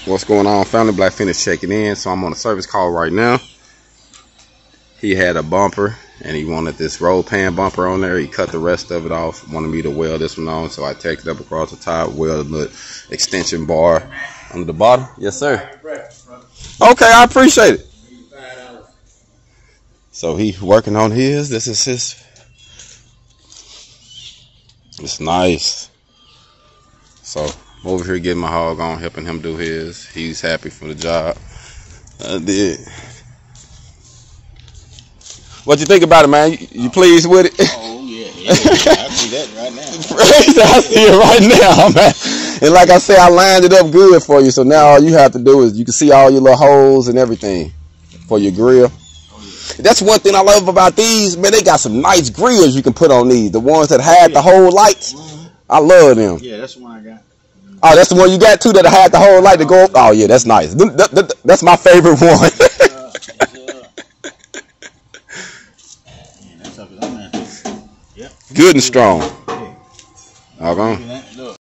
What's going on, family? Black Finish checking in. So I'm on a service call right now. He had a bumper and he wanted this roll pan bumper on there. He cut the rest of it off, wanted me to weld this one on, so I tacked it up across the top, welded the extension bar under the bottom. Yes, sir. Okay, I appreciate it. So he's working on his. This is his. It's nice. So I'm over here getting my hog on, helping him do his. He's happy for the job. I did. What you think about it, man? You pleased with it? Oh, yeah. I see that right now. I see it right now, man. And like I said, I lined it up good for you. So now all you have to do is you can see all your little holes and everything for your grill. Oh, yeah. That's one thing I love about these, man. They got some nice grills you can put on these. The ones that had the whole lights. I love them. Yeah, that's the one I got. Oh, that's the one you got too that had the whole light to go up? Oh, yeah, that's nice. That's my favorite one. Good and strong. All gone.